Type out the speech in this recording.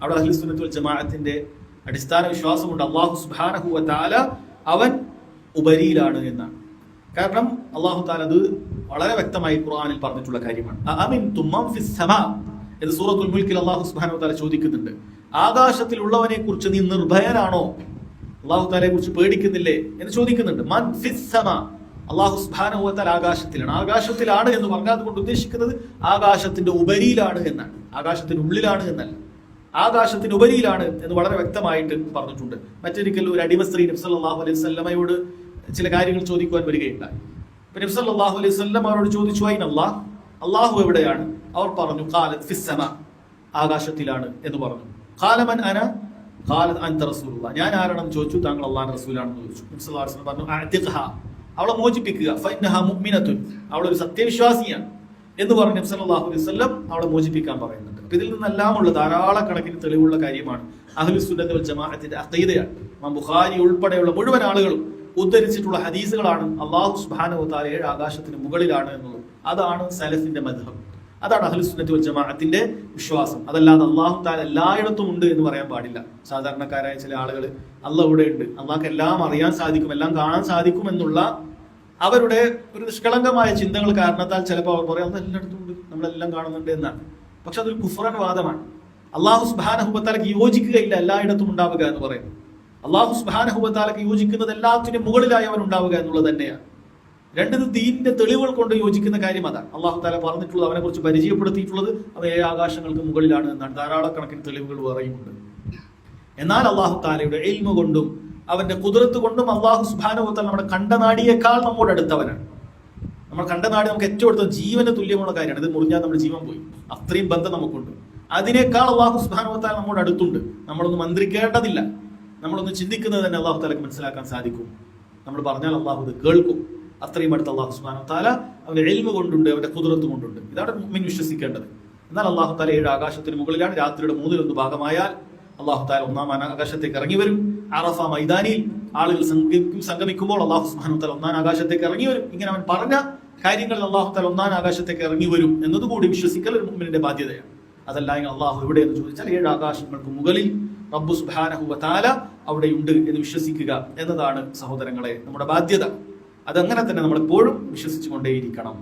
അവിടെ അഹ്ലുസ് സുന്നത്ത് വൽ ജമാഅത്തിന്റെ അടിസ്ഥാന വിശ്വാസമുണ്ട് അല്ലാഹു സുബ്ഹാനഹു വ തആല അവൻ ഉപരിയിലാണ് എന്നാണ്. കാരണം അല്ലാഹു തആല അത് വളരെ വ്യക്തമായി ഖുർആനിൽ പറഞ്ഞിട്ടുള്ള കാര്യമാണ്. അഅമിൻതും മൻ ഫിസ് സമാ എന്ന് സൂറത്തുൽ മുൽക്കിൽ അല്ലാഹു സുബ്ഹാനഹു വ തആല ചോദിക്കുന്നുണ്ട്. ആകാശത്തിലുള്ളവനെ കുറിച്ച് നീ നിർഭയനാണോ, അല്ലാഹു തആലയെ കുറിച്ച് പേടിക്കുന്നില്ലേ എന്ന് ചോദിക്കുന്നുണ്ട്. മൻ ഫിസ് സമാ, അല്ലാഹു സുബ്ഹാനഹു വ തആല ആകാശത്തിലാണ്. ആകാശത്തിലാണ് എന്ന് പറഞ്ഞാൽ അതുകൊണ്ട് ഉദ്ദേശിക്കുന്നത് ആകാശത്തിന്റെ ഉപരിയിലാണ് എന്നാണ്, ആകാശത്തിനുള്ളിലാണ് എന്നല്ല, ആകാശത്തിന് ഉപരിയിലാണ് എന്ന് വളരെ വ്യക്തമായിട്ട് പറഞ്ഞിട്ടുണ്ട്. മറ്റൊരിക്കൽ ഒരു അടിമ സ്ത്രീ നബി സല്ലല്ലാഹു അലൈഹി വസല്ലമയോട് ചില കാര്യങ്ങൾ ചോദിക്കുവാൻ വരികയുണ്ടായി. നബി സല്ലല്ലാഹു അലൈഹി വസല്ലം അവരോട് ചോദിച്ചു, അല്ലാഹ്, അല്ലാഹു എവിടെയാണ്? അവർ പറഞ്ഞു ഖാലത് ഫിസ് സമാ, ആകാശത്തിലാണ് എന്ന് പറഞ്ഞു. ഖാല മൻ അന, ഖാലത് അൻത റസൂലുള്ളാഹ്, ഞാൻ ആരാണെന്ന് ചോദിച്ചു. താങ്കൾ അല്ലാഹുവിന്റെ റസൂലാണെന്ന് ചോദിച്ചു. നബി സല്ലല്ലാഹു അലൈഹി വസല്ലം പറഞ്ഞു അഅ്തിഖ്ഹാ, അവളെ മോചിപ്പിക്കുക, ഫഇന്നഹാ മുഅ്മിനത്തുൻ, അവളൊരു സത്യവിശ്വാസിയാണ് എന്ന് പറഞ്ഞ് നബി സല്ലല്ലാഹു അലൈഹി വസല്ലം അവളെ മോചിപ്പിക്കാൻ പറയുന്നുണ്ട്. അപ്പൊ ഇതിൽ നിന്നെല്ലാമുള്ള ധാരാളക്കണക്കിന് തെളിവുള്ള കാര്യമാണ് അഹ്ലുസ് സുന്നത്ത് വൽ ജമാഅത്തിന്റെ അഖീദയാണ്. ഇമാം ബുഖാരി ഉൾപ്പെടെയുള്ള മുഴുവൻ ആളുകളും ഉദ്ധരിച്ചിട്ടുള്ള ഹദീസുകളാണ് അല്ലാഹു സുബ്ഹാനഹു വ തആല 7 ആകാശത്തിന് മുകളിലാണ് എന്നുള്ളത്. അതാണ് സലഫിന്റെ മദ്ഹബ്, അതാണ് അഹ്ലുസ് സുന്നത്ത് വൽ ജമാഅത്തിന്റെ വിശ്വാസം. അതല്ലാതെ അല്ലാഹു തആല എല്ലായിടത്തും ഉണ്ട് എന്ന് പറയാൻ പാടില്ല. സാധാരണക്കാരായ ചില ആളുകൾ അല്ലാഹ് ഇവിടെ ഉണ്ട്, അല്ലാഹുക്ക് എല്ലാം അറിയാൻ സാധിക്കും, എല്ലാം കാണാൻ സാധിക്കും എന്നുള്ള അവരുടെ ഒരു നിഷ്കളങ്കമായ ചിന്തകൾ കാരണത്താൽ ചിലപ്പോൾ അവർ പറയും അത് എല്ലായിടത്തും ഉണ്ട്, നമ്മളെല്ലാം കാണുന്നുണ്ട് എന്നാണ്. പക്ഷെ അതൊരു കുഫ്റൻ വാദമാണ്. അല്ലാഹു സുബ്ഹാനഹു വ തആലക്ക് യോജിക്കുകയില്ല എല്ലായിടത്തും ഉണ്ടാവുക എന്ന് പറയുന്നത്. അല്ലാഹു സുബ്ഹാനഹു വ തആലക്ക് യോജിക്കുന്നത് എല്ലാത്തിനും മുകളിലായി അവൻ ഉണ്ടാവുക എന്നുള്ളത് തന്നെയാണ്. രണ്ടത് ദീനിന്റെ തെളിവുകൾ കൊണ്ട് യോജിക്കുന്ന കാര്യം അതാണ്. അല്ലാഹു തആല പറഞ്ഞിട്ടുള്ളത്, അവനെ കുറിച്ച് പരിചയപ്പെടുത്തിയിട്ടുള്ളത് അവൻ 7 ആകാശങ്ങൾക്ക് മുകളിലാണ് എന്നാണ്. ധാരാളക്കണക്കിന് തെളിവുകൾ പറയുന്നുണ്ട്. എന്നാൽ അല്ലാഹു തആലയുടെ ഇൽമു കൊണ്ടും അവന്റെ ഖുദ്റത്ത് കൊണ്ടും അല്ലാഹു സുബ്ഹാനഹു വ തആല നമ്മുടെ കണ്ടനാടിയേക്കാൾ നമ്മോട് അടുത്തവനാണ്. നമ്മൾ കണ്ടനാടി നമുക്ക് ഏറ്റവും അടുത്ത ജീവന് തുല്യമുള്ള കാര്യമാണ്. ഇത് മുറിഞ്ഞാൽ നമ്മുടെ ജീവൻ പോയി, അത്രയും ബന്ധം നമുക്കുണ്ട്. അതിനേക്കാൾ അല്ലാഹു സുബ്ഹാനഹു വ തആല നമ്മോട് അടുത്തുണ്ട്. നമ്മളൊന്നും മന്ത്രിക്കേണ്ടതില്ല, നമ്മളൊന്ന് ചിന്തിക്കുന്നത് തന്നെ അല്ലാഹു തആലക്ക് മനസ്സിലാക്കാൻ സാധിക്കും. നമ്മൾ പറഞ്ഞാൽ അല്ലാഹു ഇത് കേൾക്കും. അത്രയും അടുത്ത് അല്ലാഹു സുബ്ഹാനഹു വ തആല അവന്റെ ഇൽമു കൊണ്ടുണ്ട്, അവന്റെ ഖുദ്റത്ത് കൊണ്ടുണ്ട്. ഇതാണ് മുഅ്മിൻ വിശ്വസിക്കേണ്ടത്. എന്നാൽ അല്ലാഹു തആല 7 ആകാശത്തിന് മുകളിലാണ്. രാത്രിയുടെ 1/3 ഭാഗമായാൽ അല്ലാഹു തആല 1-ാം ആകാശത്തേക്ക് ഇറങ്ങി വരും. അറഫ മൈതാനിയിൽ ആളുകൾ സംഗമിക്കുമ്പോൾ അല്ലാഹു സുബ്ഹാനഹു വ തആല 1-ാം ആകാശത്തേക്ക് ഇറങ്ങി വരും. ഇങ്ങനെ അവൻ പറഞ്ഞ കാര്യങ്ങളിൽ അല്ലാഹു തആല 1-ാം ആകാശത്തേക്ക് ഇറങ്ങി വരും എന്നതുകൂടി വിശ്വസിക്കൽ ഒരു മുഅ്മിനിന്റെ ബാധ്യതയാണ്. അതല്ല അല്ലാഹു എവിടെയെന്ന് ചോദിച്ചാൽ 7 ആകാശങ്ങൾക്ക് മുകളിൽ റബ്ബ് സുബ്ഹാനഹു വ തആല അവിടെയുണ്ട് എന്ന് വിശ്വസിക്കുക എന്നതാണ് സഹോദരങ്ങളെ നമ്മുടെ ബാധ്യത. അതങ്ങനെ തന്നെ നമ്മൾ എപ്പോഴും വിശ്വസിച്ചു കൊണ്ടേയിരിക്കണം.